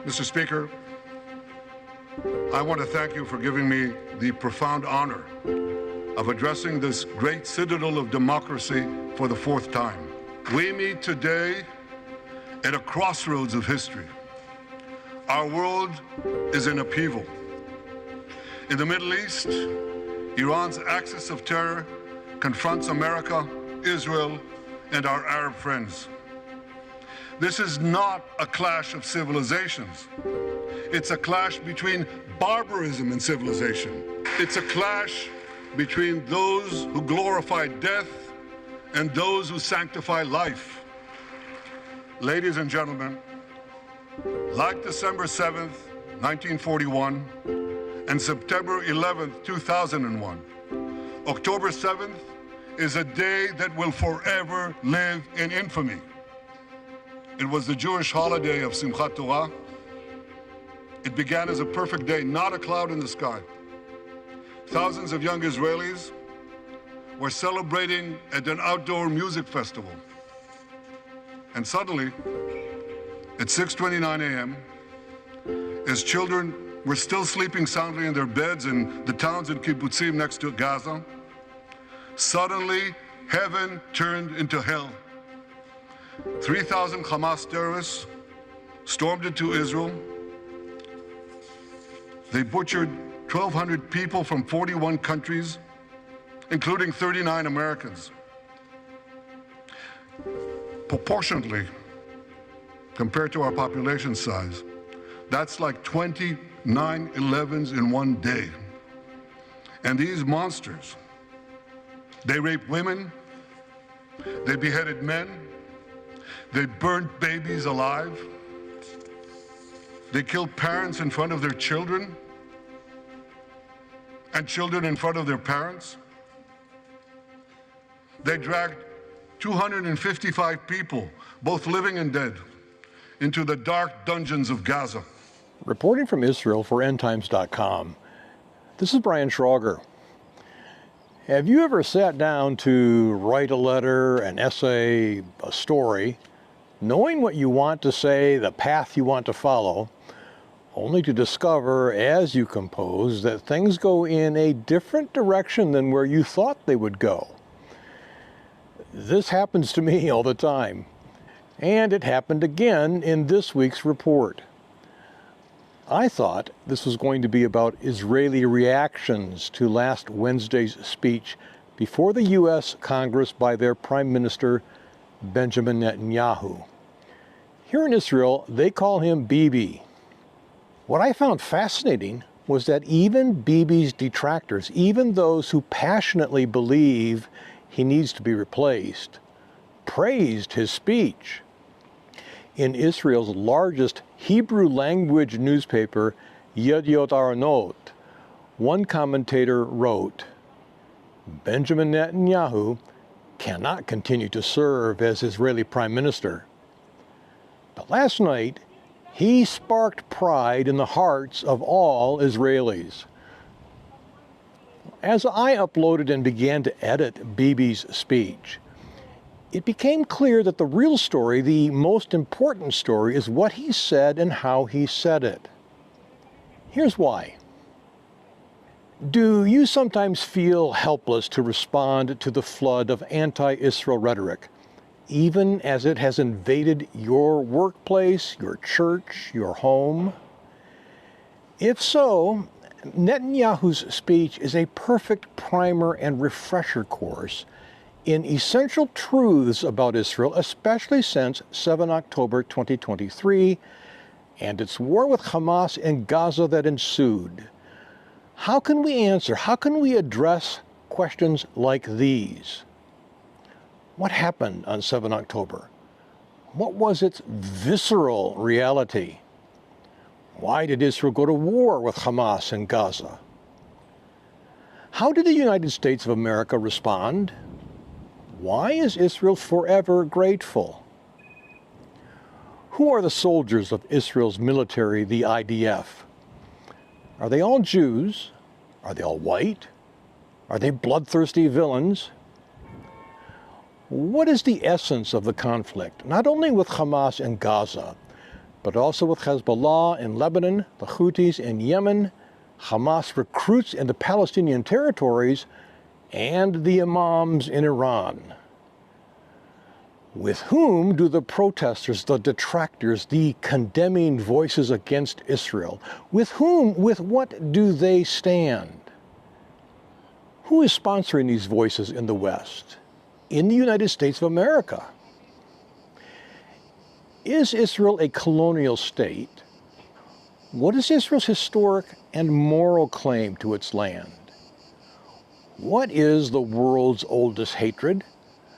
Mr. Speaker, I want to thank you for giving me the profound honor of addressing this great citadel of democracy for the fourth time. We meet today at a crossroads of history. Our world is in upheaval. In the Middle East, Iran's axis of terror confronts America, Israel, and our Arab friends. This is not a clash of civilizations. It's a clash between barbarism and civilization. It's a clash between those who glorify death and those who sanctify life. Ladies and gentlemen, like December 7th, 1941, and September 11th, 2001, October 7th is a day that will forever live in infamy. It was the Jewish holiday of Simchat Torah. It began as a perfect day, not a cloud in the sky. Thousands of young Israelis were celebrating at an outdoor music festival. And suddenly, at 6:29 a.m., as children were still sleeping soundly in their beds in the towns and kibbutzim next to Gaza, suddenly heaven turned into hell. 3,000 Hamas terrorists stormed into Israel. They butchered 1,200 people from 41 countries, including 39 Americans. Proportionately, compared to our population size, that's like 20 9/11s in one day. And these monsters, they raped women, they beheaded men, they burned babies alive, they killed parents in front of their children, and children in front of their parents. They dragged 255 people, both living and dead, into the dark dungeons of Gaza. Reporting from Israel for EndTimes.com, this is Brian Schroger. Have you ever sat down to write a letter, an essay, a story, knowing what you want to say, the path you want to follow, only to discover as you compose that things go in a different direction than where you thought they would go? This happens to me all the time. And it happened again in this week's report. I thought this was going to be about Israeli reactions to last Wednesday's speech before the U.S. Congress by their Prime Minister Benjamin Netanyahu. Here in Israel, they call him Bibi. What I found fascinating was that even Bibi's detractors, even those who passionately believe he needs to be replaced, praised his speech. In Israel's largest Hebrew language newspaper, Yediot Aharonot, one commentator wrote, "Benjamin Netanyahu cannot continue to serve as Israeli Prime Minister." But last night, he sparked pride in the hearts of all Israelis. As I uploaded and began to edit Bibi's speech, it became clear that the real story, the most important story, is what he said and how he said it. Here's why. Do you sometimes feel helpless to respond to the flood of anti-Israel rhetoric, even as it has invaded your workplace, your church, your home? If so, Netanyahu's speech is a perfect primer and refresher course in essential truths about Israel, especially since 7 October 2023 and its war with Hamas in Gaza that ensued. How can we answer, how can we address questions like these? What happened on 7 October? What was its visceral reality? Why did Israel go to war with Hamas in Gaza? How did the United States of America respond? Why is Israel forever grateful? Who are the soldiers of Israel's military, the IDF? Are they all Jews? Are they all white? Are they bloodthirsty villains? What is the essence of the conflict, not only with Hamas and Gaza, but also with Hezbollah in Lebanon, the Houthis in Yemen, Hamas recruits in the Palestinian territories, and the imams in Iran. With whom do the protesters, the detractors, the condemning voices against Israel, with what do they stand? Who is sponsoring these voices in the West, in the United States of America? Is Israel a colonial state? What is Israel's historic and moral claim to its land? What is the world's oldest hatred?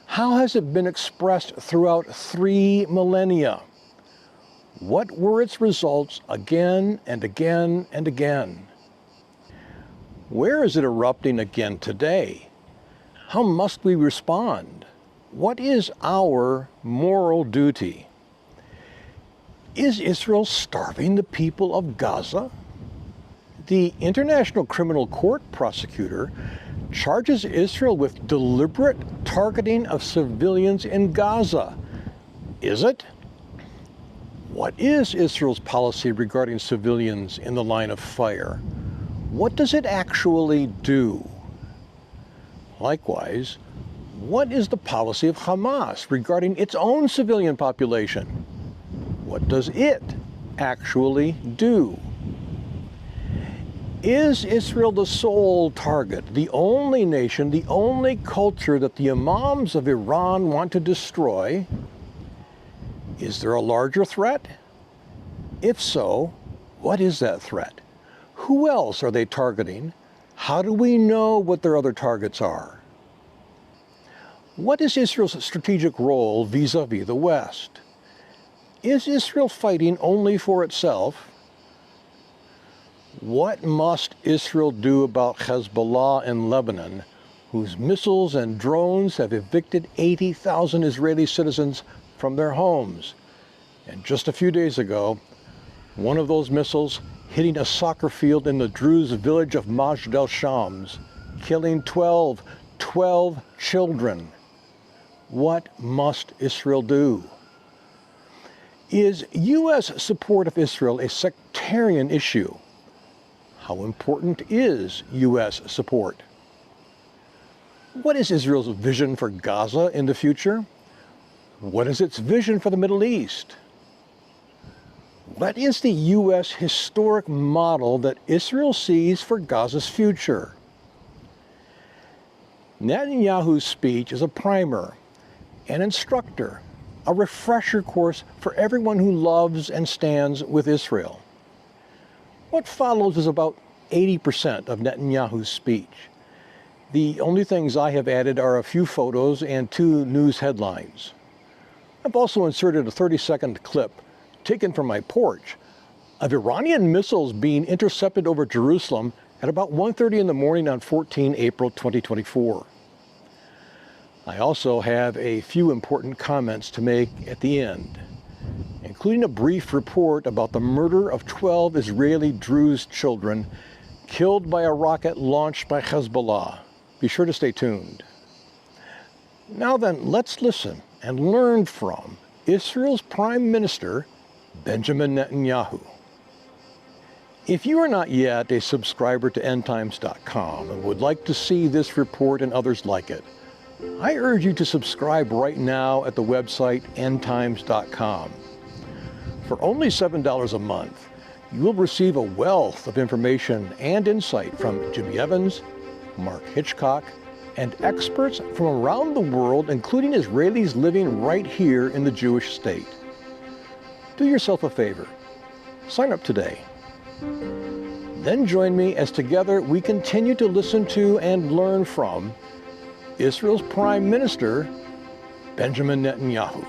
How has it been expressed throughout 3 millennia? What were its results again and again and again? Where is it erupting again today? How must we respond? What is our moral duty? Is Israel starving the people of Gaza? The International Criminal Court prosecutor charges Israel with deliberate targeting of civilians in Gaza. Is it? What is Israel's policy regarding civilians in the line of fire? What does it actually do? Likewise, what is the policy of Hamas regarding its own civilian population? What does it actually do? Is Israel the sole target, the only nation, the only culture that the imams of Iran want to destroy? Is there a larger threat? If so, what is that threat? Who else are they targeting? How do we know what their other targets are? What is Israel's strategic role vis-a-vis the West? Is Israel fighting only for itself? What must Israel do about Hezbollah in Lebanon, whose missiles and drones have evicted 80,000 Israeli citizens from their homes? And just a few days ago, one of those missiles hitting a soccer field in the Druze village of Majdal Shams, killing 12 children. What must Israel do? Is U.S. support of Israel a sectarian issue? How important is U.S. support? What is Israel's vision for Gaza in the future? What is its vision for the Middle East? What is the U.S. historic model that Israel sees for Gaza's future? Netanyahu's speech is a primer, an instructor, a refresher course for everyone who loves and stands with Israel. What follows is about 80% of Netanyahu's speech. The only things I have added are a few photos and 2 news headlines. I've also inserted a 30-second clip taken from my porch of Iranian missiles being intercepted over Jerusalem at about 1:30 in the morning on 14 April 2024. I also have a few important comments to make at the end, including a brief report about the murder of 12 Israeli Druze children killed by a rocket launched by Hezbollah. Be sure to stay tuned. Now then, let's listen and learn from Israel's Prime Minister, Benjamin Netanyahu. If you are not yet a subscriber to endtimes.com and would like to see this report and others like it, I urge you to subscribe right now at the website endtimes.com. For only $7 a month, you will receive a wealth of information and insight from Jimmy Evans, Mark Hitchcock, and experts from around the world, including Israelis living right here in the Jewish state. Do yourself a favor. Sign up today. Then join me as together we continue to listen to and learn from Israel's Prime Minister, Benjamin Netanyahu.